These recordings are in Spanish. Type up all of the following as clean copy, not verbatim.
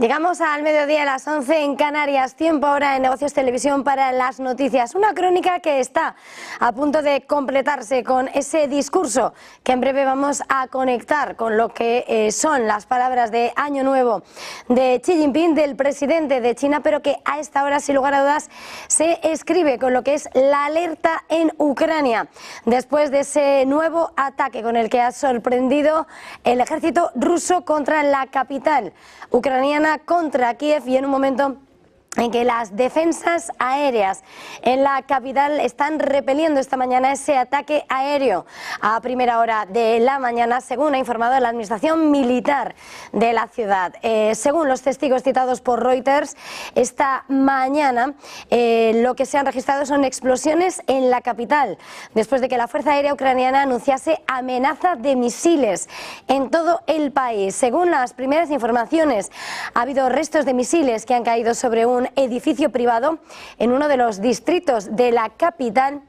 Llegamos al mediodía a las 11 en Canarias, tiempo ahora en Negocios Televisión para las noticias. Una crónica que está a punto de completarse con ese discurso que en breve vamos a conectar con lo que son las palabras de Año Nuevo de Xi Jinping, del presidente de China, pero que a esta hora, sin lugar a dudas, se escribe con lo que es la alerta en Ucrania, después de ese nuevo ataque con el que ha sorprendido el ejército ruso contra la capital ucraniana, contra Kiev, y en un momento en que las defensas aéreas en la capital están repeliendo esta mañana ese ataque aéreo a primera hora de la mañana, según ha informado la administración militar de la ciudad. Según los testigos citados por Reuters, esta mañana lo que se han registrado son explosiones en la capital, después de que la Fuerza Aérea Ucraniana anunciase amenaza de misiles en todo el país. Según las primeras informaciones, ha habido restos de misiles que han caído sobre un edificio privado en uno de los distritos de la capital,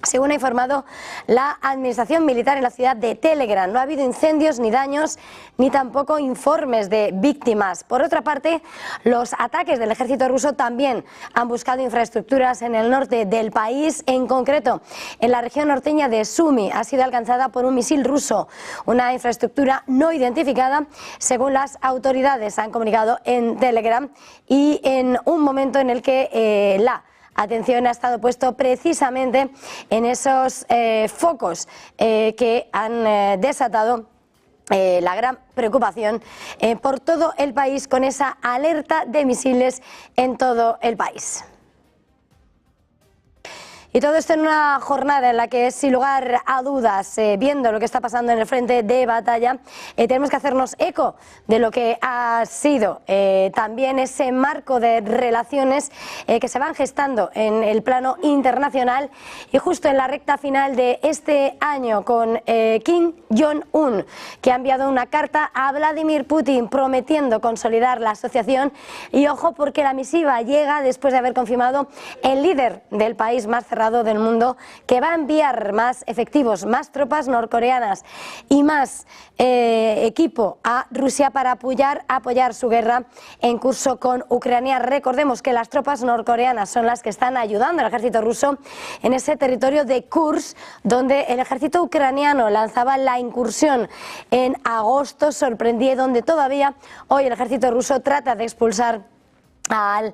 según ha informado la administración militar en la ciudad de Telegram. No ha habido incendios ni daños, ni tampoco informes de víctimas. Por otra parte, los ataques del ejército ruso también han buscado infraestructuras en el norte del país. En concreto, en la región norteña de Sumy ha sido alcanzada por un misil ruso, una infraestructura no identificada, según las autoridades han comunicado en Telegram, y en un momento en el que la atención ha estado puesto precisamente en esos focos que han desatado la gran preocupación por todo el país, con esa alerta de misiles en todo el país. Y todo esto en una jornada en la que, sin lugar a dudas, viendo lo que está pasando en el frente de batalla, tenemos que hacernos eco de lo que ha sido también ese marco de relaciones que se van gestando en el plano internacional, y justo en la recta final de este año, con Kim Jong-un, que ha enviado una carta a Vladimir Putin prometiendo consolidar la asociación. Y ojo, porque la misiva llega después de haber confirmado el líder del país más cerrado del mundo que va a enviar más efectivos, más tropas norcoreanas y más equipo a Rusia para apoyar su guerra en curso con Ucrania. Recordemos que las tropas norcoreanas son las que están ayudando al ejército ruso en ese territorio de Kursk, donde el ejército ucraniano lanzaba la incursión en agosto, sorprendía, y donde todavía hoy el ejército ruso trata de expulsar al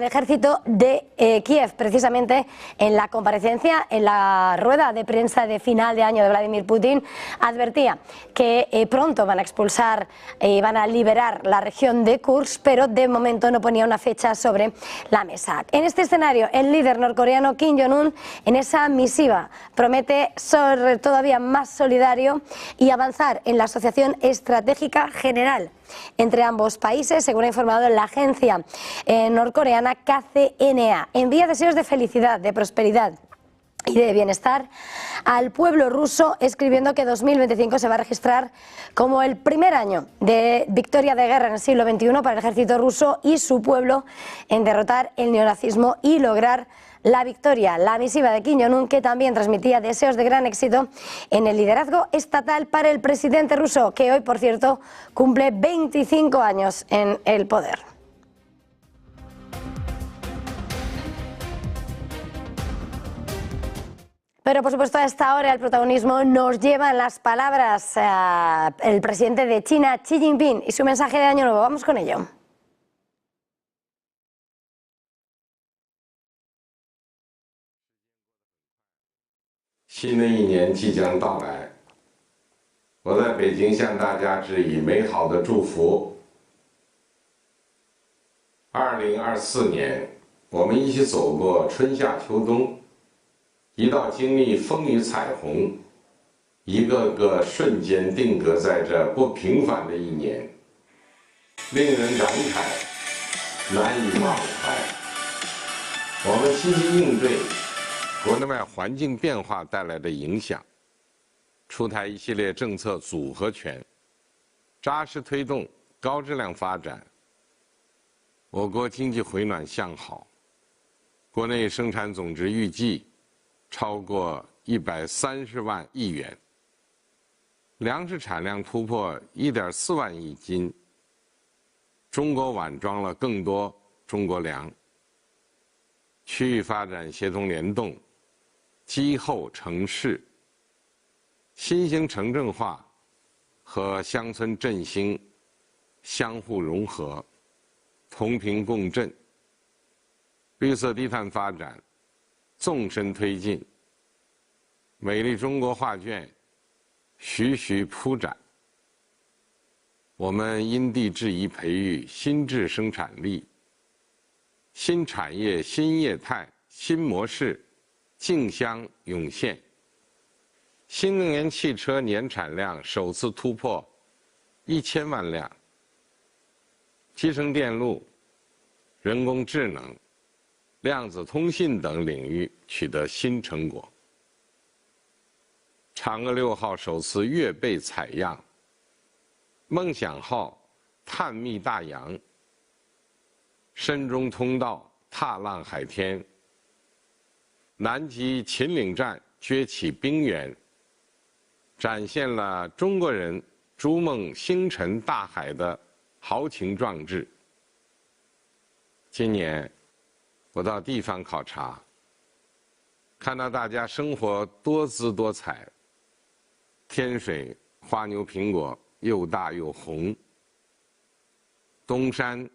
ejército de Kiev. Precisamente en la comparecencia, en la rueda de prensa de final de año de Vladimir Putin, advertía que pronto van a expulsar y van a liberar la región de Kursk, pero de momento no ponía una fecha sobre la mesa. En este escenario, el líder norcoreano Kim Jong-un, en esa misiva, promete ser todavía más solidario y avanzar en la asociación estratégica general entre ambos países, según ha informado la agencia norcoreana KCNA. Envía deseos de felicidad, de prosperidad y de bienestar al pueblo ruso, escribiendo que 2025 se va a registrar como el primer año de victoria de guerra en el siglo XXI para el ejército ruso y su pueblo en derrotar el neonazismo y lograr la victoria. La misiva de Kim Jong-un, que también transmitía deseos de gran éxito en el liderazgo estatal para el presidente ruso, que hoy, por cierto, cumple 25 años en el poder. Pero, por supuesto, a esta hora el protagonismo nos llevan las palabras el presidente de China, Xi Jinping, y su mensaje de Año Nuevo. Vamos con ello. 新的一年即将到来，我在北京向大家致以美好的祝福。2024年，我们一起走过春夏秋冬，一道经历风雨彩虹，一个个瞬间定格在这不平凡的一年，令人感慨，难以忘怀。我们积极应对国内外环境变化带来的影响，出台一系列政策组合拳，扎实推动高质量发展。我国经济回暖向好，国内生产总值预计超过130万亿元，粮食产量突破1.4万亿斤，中国碗装了更多中国粮。区域发展协同联动，机后城市，新型城镇化和乡村振兴相互融合，同频共振，绿色低碳发展纵深推进，美丽中国画卷徐徐铺展。我们因地制宜培育新质生产力，新产业、新业态、新模式竞相涌现。新能源汽车年产量首次突破1000万辆，集成电路、人工智能、量子通信等领域取得新成果。嫦娥6号首次月背采样，梦想号探秘大洋，深中通道踏浪海天，南极秦岭站撅起冰原，展现了中国人逐梦星辰大海的豪情壮志。今年我到地方考察，看到大家生活多姿多彩，天水花牛苹果又大又红，东山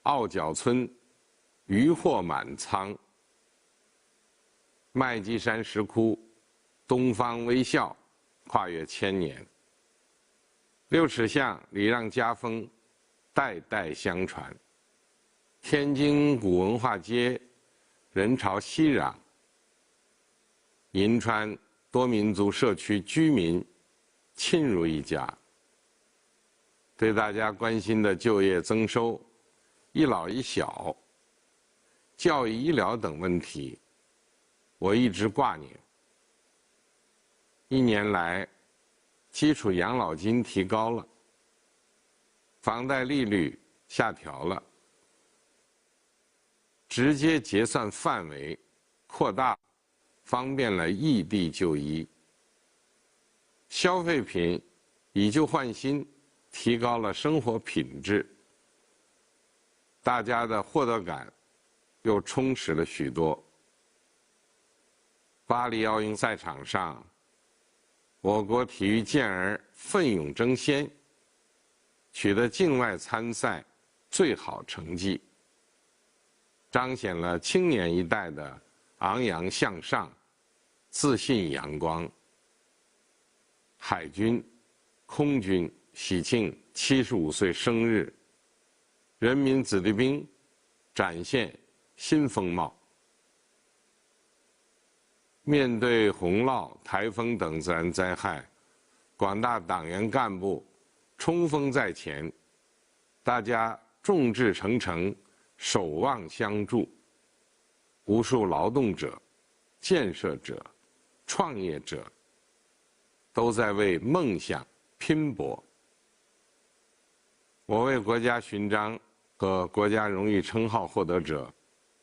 傲角村渔获满仓，麦积山石窟东方微笑跨越1000年，六尺巷礼让家风代代相传，天津古文化街人潮熙攘，银川多民族社区居民亲如一家。对大家关心的就业增收、一老一小、教育医疗等问题，我一直挂念。1年来，基础养老金提高了，房贷利率下调了，直接结算范围扩大，方便了异地就医。消费品以旧换新，提高了生活品质，大家的获得感又充实了许多。巴黎奥运赛场上，我国体育健儿奋勇争先，取得境外参赛最好成绩，彰显了青年一代的昂扬向上、自信阳光。海军、空军喜庆75岁生日，人民子弟兵展现新风貌。面对洪涝、台风等自然灾害，广大党员干部冲锋在前，大家众志成城，守望相助。无数劳动者、建设者、创业者都在为梦想拼搏。我为国家勋章和国家荣誉称号获得者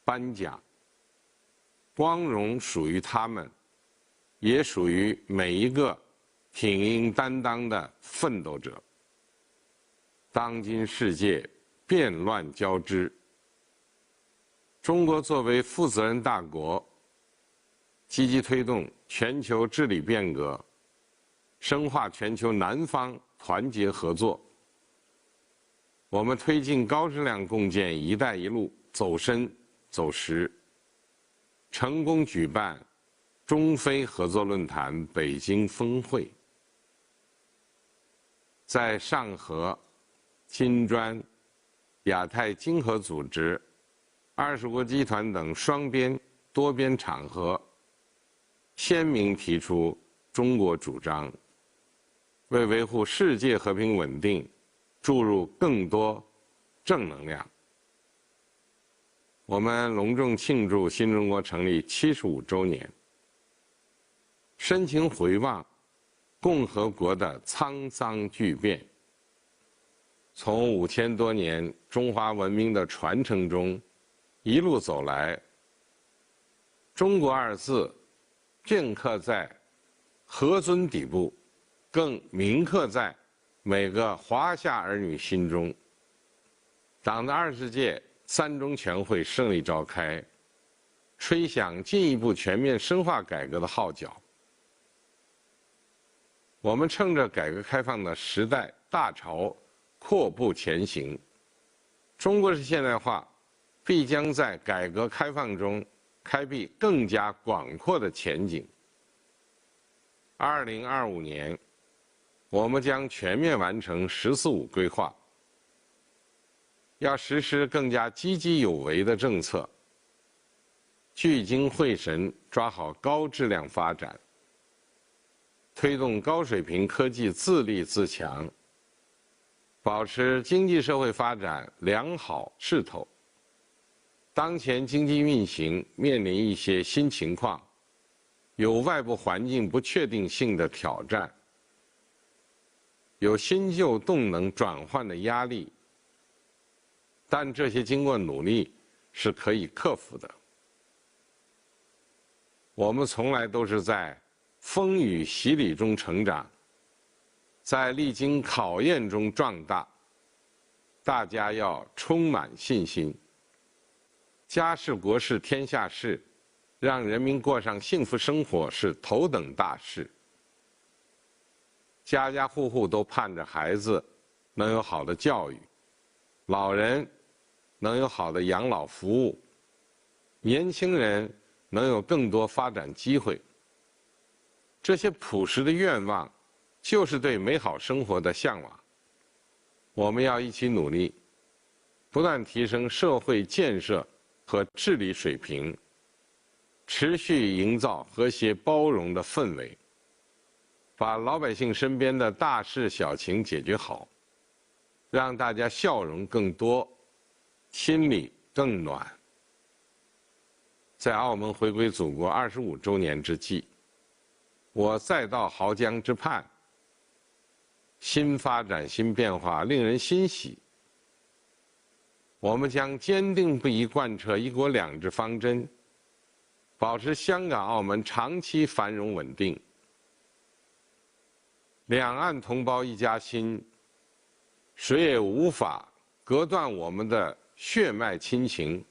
颁奖，光荣属于他们，也属于每一个挺膺担当的奋斗者。当今世界变乱交织，中国作为负责任大国，积极推动全球治理变革，深化全球南方团结合作。我们推进高质量共建“一带一路”走深走实，成功举办中非合作论坛北京峰会，在上合、金砖、亚太经合组织、20国集团等双边、多边场合，鲜明提出中国主张，为维护世界和平稳定注入更多正能量。我们隆重庆祝新中国成立75周年，深情回望共和国的沧桑巨变。从5000多年中华文明的传承中一路走来，中国2字镌刻在核尊底部，更铭刻在每个华夏儿女心中。党的20届3中全会胜利召开，吹响进一步全面深化改革的号角。我们乘着改革开放的时代大潮阔步前行，中国式现代化必将在改革开放中开辟更加广阔的前景。2025年，我们将全面完成“十四五”规划，要实施更加积极有为的政策，聚精会神抓好高质量发展，推动高水平科技自立自强，保持经济社会发展良好势头。当前经济运行面临一些新情况，有外部环境不确定性的挑战，有新旧动能转换的压力，但这些经过努力是可以克服的。我们从来都是在风雨洗礼中成长，在历经考验中壮大，大家要充满信心。家事国事天下事，让人民过上幸福生活是头等大事。家家户户都盼着孩子能有好的教育，老人能有好的养老服务，年轻人能有更多发展机会。这些朴实的愿望，就是对美好生活的向往。我们要一起努力，不断提升社会建设和治理水平，持续营造和谐包容的氛围，把老百姓身边的大事小情解决好，让大家笑容更多，心里更暖。在澳门回归祖国25周年之际，我再到濠江之畔，新发展新变化令人欣喜。我们将坚定不移贯彻“一国两制”方针，保持香港、澳门长期繁荣稳定。两岸同胞一家亲，谁也无法隔断我们的血脉亲情，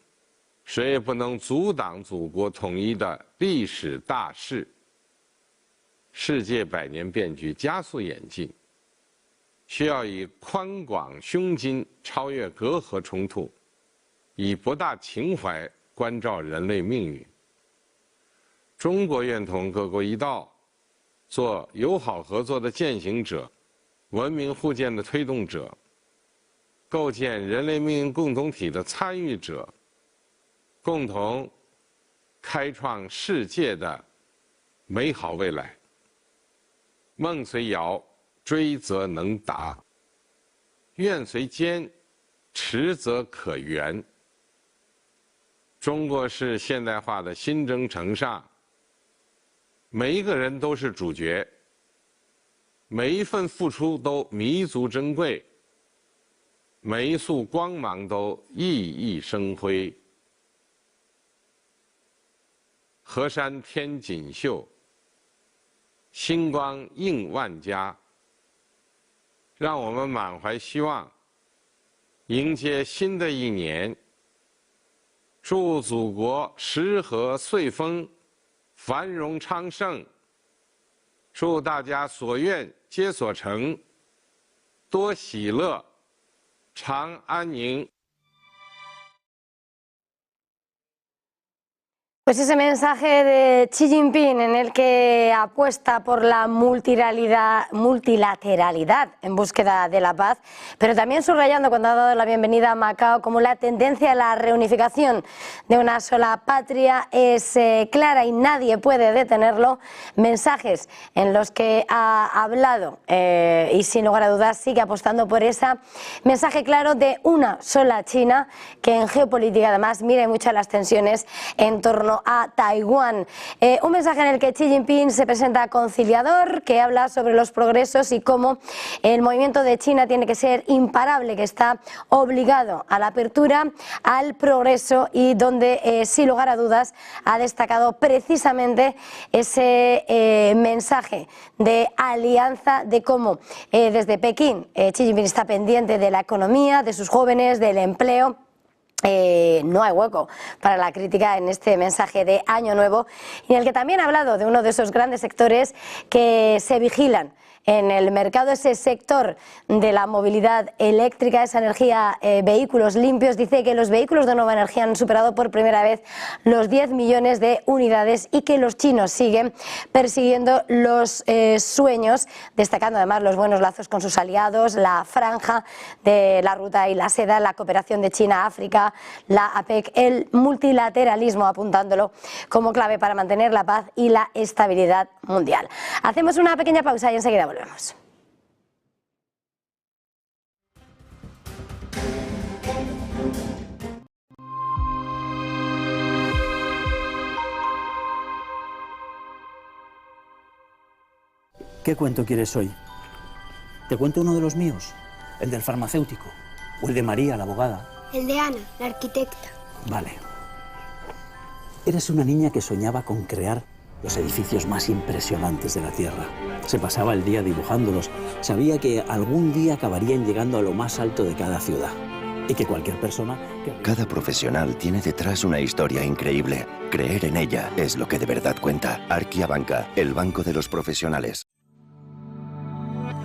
谁也不能阻挡祖国统一的历史大势。世界百年变局加速演进，需要以宽广胸襟超越隔阂冲突，以博大情怀关照人类命运。中国愿同各国一道，做友好合作的践行者，文明互鉴的推动者，构建人类命运共同体的参与者，共同开创世界的美好未来。梦虽遥，追则能达；愿虽坚，持则可圆。中国式现代化的新征程上，每一个人都是主角，每一份付出都弥足珍贵，每一束光芒都熠熠生辉。河山添锦绣，星光映万家。让我们满怀希望，迎接新的一年。祝祖国时和岁丰，繁荣昌盛。祝大家所愿皆所成，多喜乐，常安宁。Pues ese mensaje de Xi Jinping en el que apuesta por la multilateralidad en búsqueda de la paz, pero también subrayando cuando ha dado la bienvenida a Macao como la tendencia a la reunificación de una sola patria es clara y nadie puede detenerlo. Mensajes en los que ha hablado y sin lugar a dudas sigue apostando por ese mensaje claro de una sola China, que en geopolítica además mira mucho las tensiones en torno torno a Taiwán. Un mensaje en el que Xi Jinping se presenta conciliador, que habla sobre los progresos y cómo el movimiento de China tiene que ser imparable, que está obligado a la apertura, al progreso, y donde sin lugar a dudas ha destacado precisamente ese mensaje de alianza, de cómo desde Pekín Xi Jinping está pendiente de la economía, de sus jóvenes, del empleo. No hay hueco para la crítica en este mensaje de Año Nuevo, en el que también ha hablado de uno de esos grandes sectores que se vigilan en el mercado, ese sector de la movilidad eléctrica, esa energía, vehículos limpios. Dice que los vehículos de nueva energía han superado por primera vez los 10 millones de unidades y que los chinos siguen persiguiendo los sueños, destacando además los buenos lazos con sus aliados, la franja de la ruta y la seda, la cooperación de China-África, la APEC, el multilateralismo, apuntándolo como clave para mantener la paz y la estabilidad mundial. Hacemos una pequeña pausa y enseguida volvemos. ¿Qué cuento quieres hoy? ¿Te cuento uno de los míos? ¿El del farmacéutico? ¿O el de María, la abogada? El de Ana, la arquitecta. Vale. Eres una niña que soñaba con crear los edificios más impresionantes de la Tierra. Se pasaba el día dibujándolos. Sabía que algún día acabarían llegando a lo más alto de cada ciudad. Y que cualquier persona... Cada profesional tiene detrás una historia increíble. Creer en ella es lo que de verdad cuenta. Arquia Banca, el banco de los profesionales.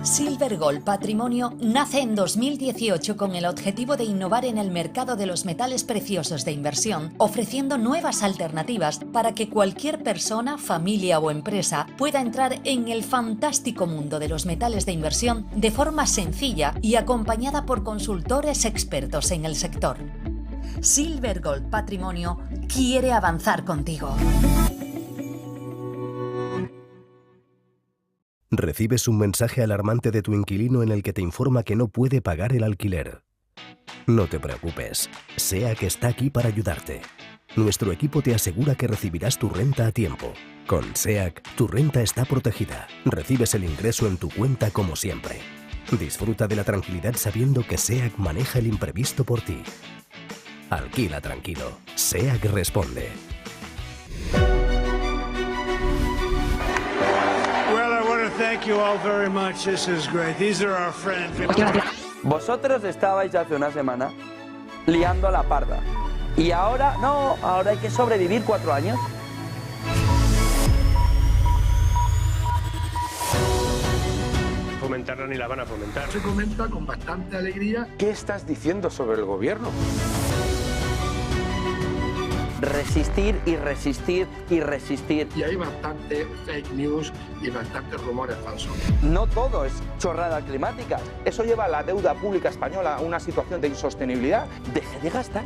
Silver Gold Patrimonio nace en 2018 con el objetivo de innovar en el mercado de los metales preciosos de inversión, ofreciendo nuevas alternativas para que cualquier persona, familia o empresa pueda entrar en el fantástico mundo de los metales de inversión de forma sencilla y acompañada por consultores expertos en el sector. Silver Gold Patrimonio quiere avanzar contigo. Recibes un mensaje alarmante de tu inquilino en el que te informa que no puede pagar el alquiler. No te preocupes, SEAC está aquí para ayudarte. Nuestro equipo te asegura que recibirás tu renta a tiempo. Con SEAC, tu renta está protegida. Recibes el ingreso en tu cuenta como siempre. Disfruta de la tranquilidad sabiendo que SEAC maneja el imprevisto por ti. Alquila tranquilo. SEAC responde. Thank you all very much. This is great. These are our friends. Vosotros estabais hace una semana liando a la parda. Y ahora, no, ahora hay que sobrevivir 4 años. Fomentarla ni la van a fomentar. Se comenta con bastante alegría. ¿Qué estás diciendo sobre el gobierno? Resistir y resistir y resistir. Y hay bastante fake news y bastantes rumores falsos. No todo es chorrada climática. Eso lleva a la deuda pública española a una situación de insostenibilidad. Deje de gastar.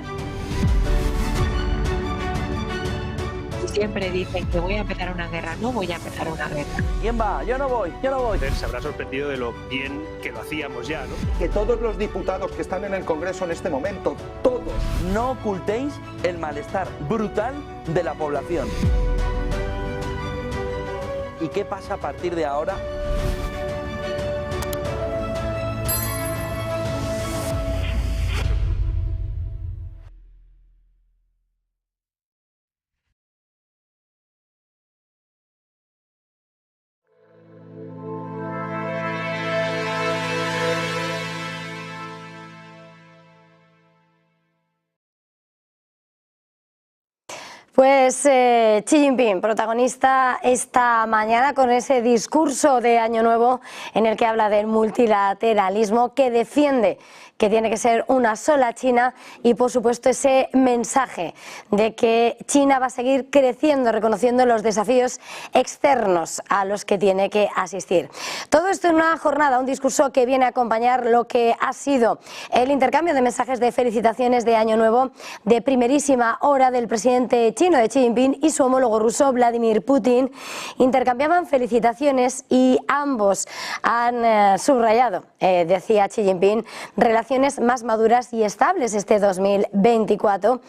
Siempre dicen que voy a empezar una guerra. No voy a empezar una guerra. ¿Quién va? Yo no voy, yo no voy. Se habrá sorprendido de lo bien que lo hacíamos ya, ¿no? Que todos los diputados que están en el Congreso en este momento, todos, no ocultéis el malestar brutal de la población. ¿Y qué pasa a partir de ahora? Pues Xi Jinping, protagonista esta mañana con ese discurso de Año Nuevo en el que habla del multilateralismo, que defiende que tiene que ser una sola China y por supuesto ese mensaje de que China va a seguir creciendo, reconociendo los desafíos externos a los que tiene que asistir. Todo esto en una jornada, un discurso que viene a acompañar lo que ha sido el intercambio de mensajes de felicitaciones de Año Nuevo de primerísima hora del presidente Xi chino de Xi Jinping y su homólogo ruso Vladimir Putin intercambiaban felicitaciones y ambos han subrayado, decía Xi Jinping, relaciones más maduras y estables este 2024,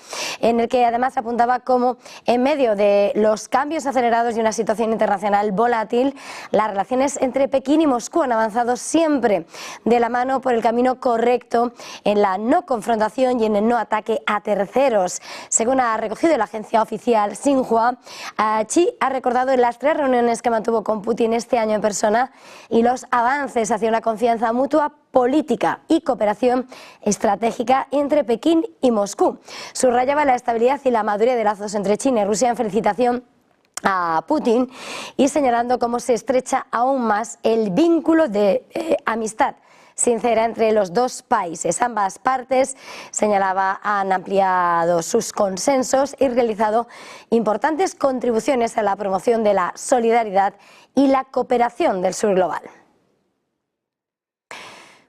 en el que además apuntaba como en medio de los cambios acelerados y una situación internacional volátil, las relaciones entre Pekín y Moscú han avanzado siempre de la mano por el camino correcto en la no confrontación y en el no ataque a terceros. Según ha recogido la agencia oficial Xinhua, Xi ha recordado las 3 reuniones que mantuvo con Putin este año en persona y los avances hacia una confianza mutua política y cooperación estratégica entre Pekín y Moscú. Subrayaba la estabilidad y la madurez de lazos entre China y Rusia en felicitación a Putin y señalando cómo se estrecha aún más el vínculo de amistad sincera entre los dos países. Ambas partes, señalaba, han ampliado sus consensos y realizado importantes contribuciones a la promoción de la solidaridad y la cooperación del sur global.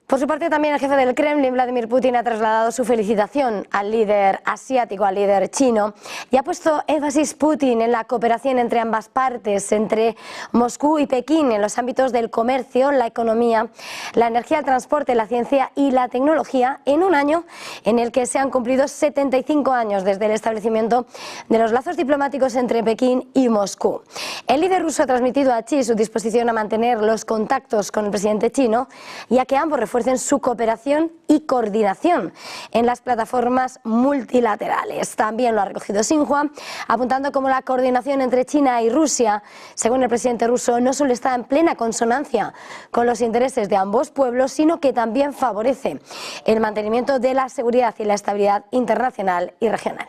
Por su parte, también el jefe del Kremlin, Vladimir Putin, ha trasladado su felicitación al líder asiático, al líder chino, y ha puesto énfasis Putin en la cooperación entre ambas partes, entre Moscú y Pekín, en los ámbitos del comercio, la economía, la energía, el transporte, la ciencia y la tecnología, en un año en el que se han cumplido 75 años desde el establecimiento de los lazos diplomáticos entre Pekín y Moscú. El líder ruso ha transmitido a Xi su disposición a mantener los contactos con el presidente chino y a que ambos refuercen su cooperación y coordinación en las plataformas multilaterales. También lo ha recogido Xinhua, apuntando cómo la coordinación entre China y Rusia, según el presidente ruso, no solo está en plena consonancia con los intereses de ambos pueblos, sino que también favorece el mantenimiento de la seguridad y la estabilidad internacional y regional.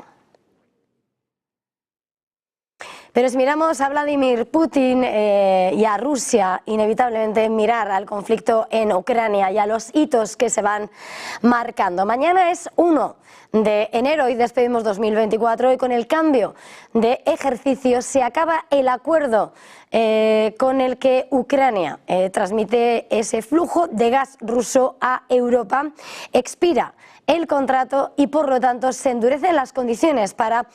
Pero si miramos a Vladimir Putin y a Rusia, inevitablemente mirar al conflicto en Ucrania y a los hitos que se van marcando. Mañana es 1 de enero y despedimos 2024 y con el cambio de ejercicio se acaba el acuerdo con el que Ucrania transmite ese flujo de gas ruso a Europa. Expira el contrato y por lo tanto se endurecen las condiciones para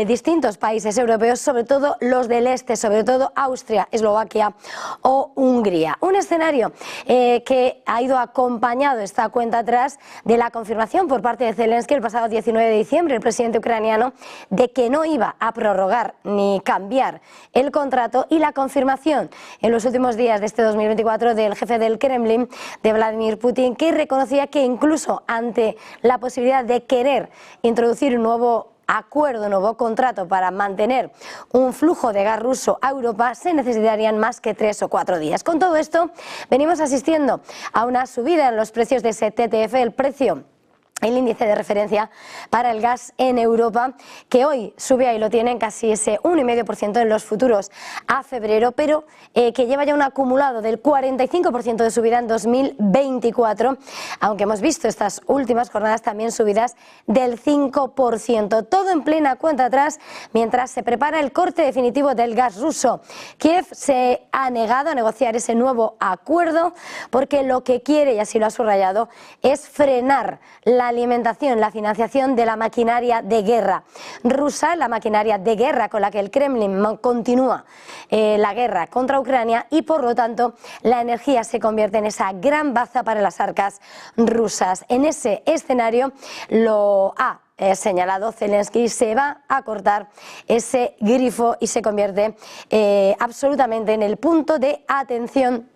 distintos países europeos, sobre todo los del este, sobre todo Austria, Eslovaquia o Hungría. Un escenario que ha ido acompañado esta cuenta atrás de la confirmación por parte de Zelensky el pasado 19 de diciembre, el presidente ucraniano, de que no iba a prorrogar ni cambiar el contrato, y la confirmación en los últimos días de este 2024 del jefe del Kremlin, de Vladimir Putin, que reconocía que incluso ante la posibilidad de querer introducir un nuevo acuerdo, un nuevo contrato para mantener un flujo de gas ruso a Europa, se necesitarían más que 3 o 4 días. Con todo esto, venimos asistiendo a una subida en los precios de ese TTF, el índice de referencia para el gas en Europa, que hoy sube, ahí lo tienen, casi ese 1,5% en los futuros a febrero, pero que lleva ya un acumulado del 45% de subida en 2024, aunque hemos visto estas últimas jornadas también subidas del 5%. Todo en plena cuenta atrás mientras se prepara el corte definitivo del gas ruso. Kiev se ha negado a negociar ese nuevo acuerdo porque lo que quiere, y así lo ha subrayado, es frenar la alimentación, la financiación de la maquinaria de guerra rusa, la maquinaria de guerra con la que el Kremlin continúa la guerra contra Ucrania, y por lo tanto la energía se convierte en esa gran baza para las arcas rusas. En ese escenario lo ha señalado Zelensky, se va a cortar ese grifo y se convierte absolutamente en el punto de atención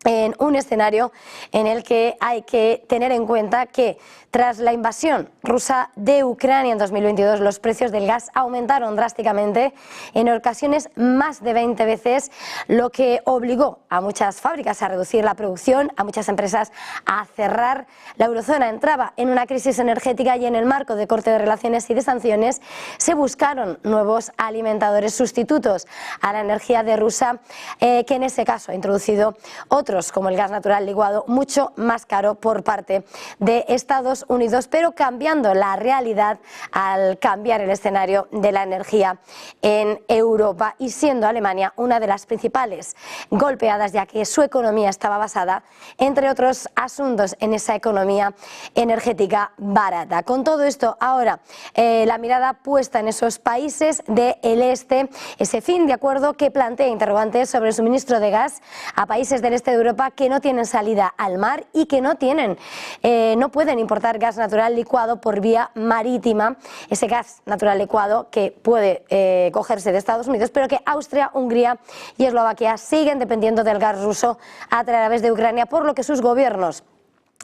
en un escenario en el que hay que tener en cuenta que tras la invasión rusa de Ucrania en 2022, los precios del gas aumentaron drásticamente, en ocasiones más de 20 veces, lo que obligó a muchas fábricas a reducir la producción, a muchas empresas a cerrar. La eurozona entraba en una crisis energética y en el marco de corte de relaciones y de sanciones se buscaron nuevos alimentadores sustitutos a la energía de Rusia, que en ese caso ha introducido otro otros, como el gas natural licuado, mucho más caro por parte de Estados Unidos, pero cambiando la realidad al cambiar el escenario de la energía en Europa y siendo Alemania una de las principales golpeadas, ya que su economía estaba basada, entre otros asuntos, en esa economía energética barata. Con todo esto, ahora la mirada puesta en esos países del este, ese fin de acuerdo que plantea interrogantes sobre el suministro de gas a países del este de Europa que no tienen salida al mar y que no pueden importar gas natural licuado por vía marítima, ese gas natural licuado que puede cogerse de Estados Unidos, pero que Austria, Hungría y Eslovaquia siguen dependiendo del gas ruso a través de Ucrania, por lo que sus gobiernos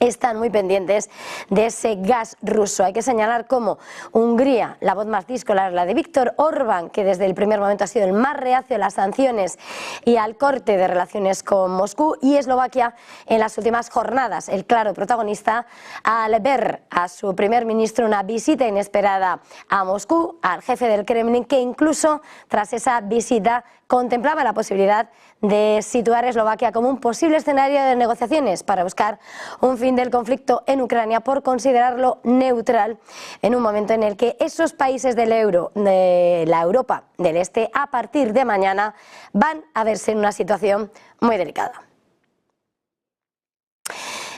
están muy pendientes de ese gas ruso. Hay que señalar cómo Hungría, la voz más díscola es la de Viktor Orbán, que desde el primer momento ha sido el más reacio a las sanciones y al corte de relaciones con Moscú, y Eslovaquia en las últimas jornadas, el claro protagonista al ver a su primer ministro una visita inesperada a Moscú, al jefe del Kremlin, que incluso tras esa visita contemplaba la posibilidad de situar a Eslovaquia como un posible escenario de negociaciones para buscar un fin del conflicto en Ucrania, por considerarlo neutral en un momento en el que esos países del euro, de la Europa del Este, a partir de mañana van a verse en una situación muy delicada.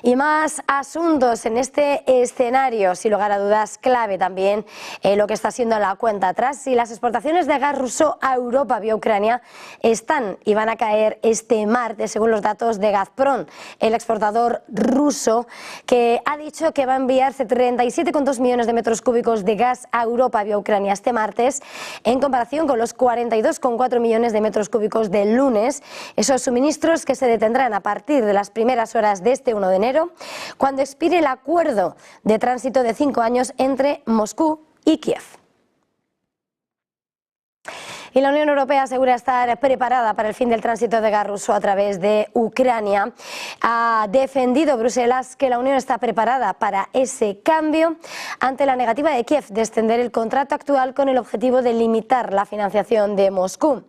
Y más asuntos en este escenario, sin lugar a dudas, clave también lo que está siendo la cuenta atrás. Si las exportaciones de gas ruso a Europa vía Ucrania están y van a caer este martes, según los datos de Gazprom, el exportador ruso, que ha dicho que va a enviarse 37,2 millones de metros cúbicos de gas a Europa vía Ucrania este martes, en comparación con los 42,4 millones de metros cúbicos del lunes. Esos suministros que se detendrán a partir de las primeras horas de este 1 de enero, cuando expire el acuerdo de tránsito de 5 años entre Moscú y Kiev. Y la Unión Europea asegura estar preparada para el fin del tránsito de gas ruso a través de Ucrania. Ha defendido Bruselas que la Unión está preparada para ese cambio ante la negativa de Kiev de extender el contrato actual con el objetivo de limitar la financiación de Moscú.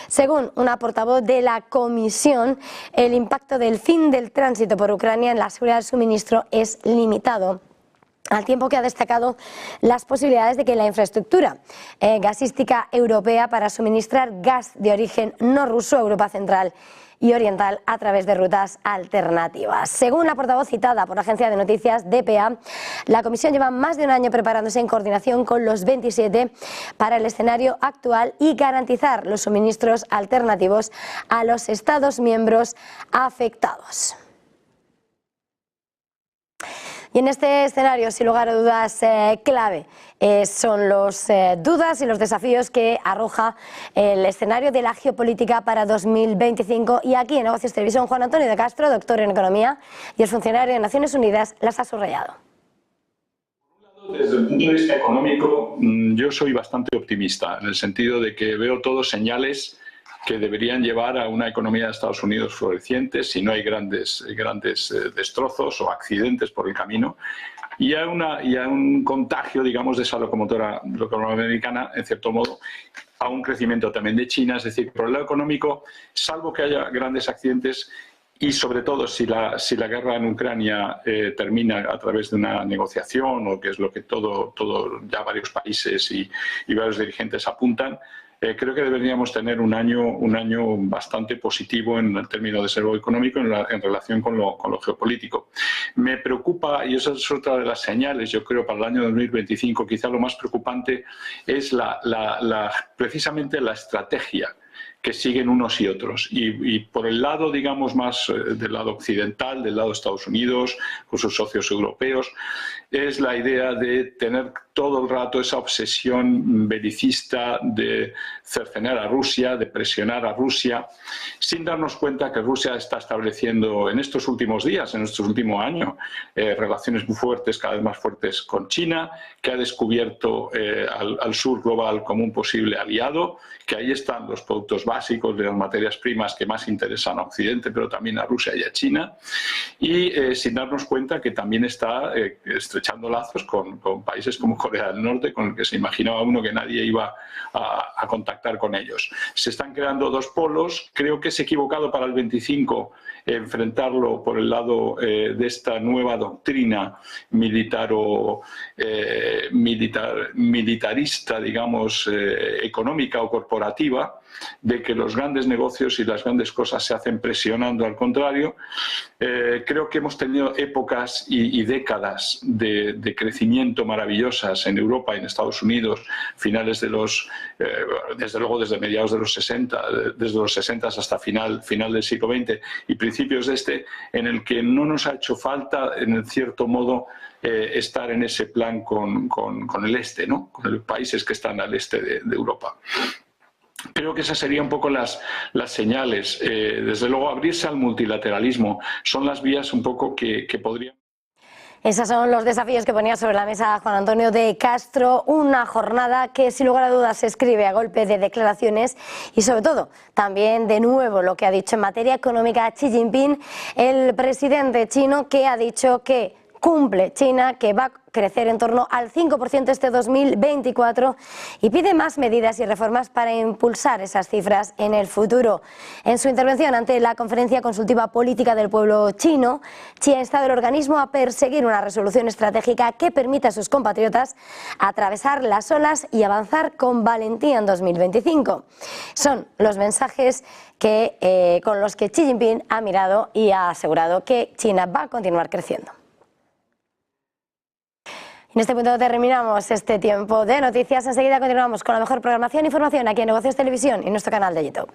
Según una portavoz de la Comisión, el impacto del fin del tránsito por Ucrania en la seguridad del suministro es limitado, al tiempo que ha destacado las posibilidades de que la infraestructura gasística europea para suministrar gas de origen no ruso a Europa Central y Oriental a través de rutas alternativas. Según la portavoz citada por la agencia de noticias DPA, la Comisión lleva más de un año preparándose en coordinación con los 27 para el escenario actual y garantizar los suministros alternativos a los Estados miembros afectados. Y en este escenario, sin lugar a dudas, clave son los dudas y los desafíos que arroja el escenario de la geopolítica para 2025. Y aquí en Negocios Televisión, Juan Antonio de Castro, doctor en Economía y el funcionario de Naciones Unidas, las ha subrayado. Desde el punto de vista económico, yo soy bastante optimista, en el sentido de que veo todos señales que deberían llevar a una economía de Estados Unidos floreciente si no hay grandes destrozos o accidentes por el camino, y a un contagio, digamos, de esa locomotora americana, en cierto modo, a un crecimiento también de China. Es decir, por el lado económico, salvo que haya grandes accidentes, y sobre todo si la guerra en Ucrania termina a través de una negociación, o que es lo que ya varios países y varios dirigentes apuntan, creo que deberíamos tener un año bastante positivo en el término de desarrollo económico en relación con lo geopolítico. Me preocupa, y esa es otra de las señales, yo creo, para el año 2025, quizá lo más preocupante es precisamente la estrategia que siguen unos y otros. Y por el lado, digamos, más del lado occidental, del lado de Estados Unidos, con sus socios europeos, es la idea de tener todo el rato esa obsesión belicista de cercenar a Rusia, de presionar a Rusia, sin darnos cuenta que Rusia está estableciendo en estos últimos días, en estos últimos años, relaciones muy fuertes, cada vez más fuertes con China, que ha descubierto al sur global como un posible aliado, que ahí están los productos básicos, de las materias primas que más interesan a Occidente, pero también a Rusia y a China, y sin darnos cuenta que también está estrechando lazos con países como Corea del Norte, con el que se imaginaba uno que nadie iba a contactar con ellos. Se están creando dos polos. Creo que es equivocado para el 25 enfrentarlo por el lado de esta nueva doctrina militarista, digamos, económica o corporativa, de que los grandes negocios y las grandes cosas se hacen presionando al contrario. Creo que hemos tenido épocas y décadas de crecimiento maravillosas en Europa y en Estados Unidos, finales de desde luego desde mediados de los 60, desde los 60 hasta final del siglo XX y principios de en el que no nos ha hecho falta, en cierto modo, estar en ese plan con el este, ¿no? Con los países que están al este de Europa. Creo que esas serían un poco las señales. Desde luego, abrirse al multilateralismo son las vías un poco que podrían... Esos son los desafíos que ponía sobre la mesa Juan Antonio de Castro, una jornada que sin lugar a dudas se escribe a golpe de declaraciones y sobre todo también de nuevo lo que ha dicho en materia económica Xi Jinping, el presidente chino, que ha dicho que cumple China, que va a crecer en torno al 5% este 2024 y pide más medidas y reformas para impulsar esas cifras en el futuro. En su intervención ante la Conferencia Consultiva Política del Pueblo Chino, Xi ha instado al organismo a perseguir una resolución estratégica que permita a sus compatriotas atravesar las olas y avanzar con valentía en 2025. Son los mensajes con los que Xi Jinping ha mirado y ha asegurado que China va a continuar creciendo. En este punto terminamos este tiempo de noticias. Enseguida continuamos con la mejor programación e información aquí en Negocios Televisión y nuestro canal de YouTube.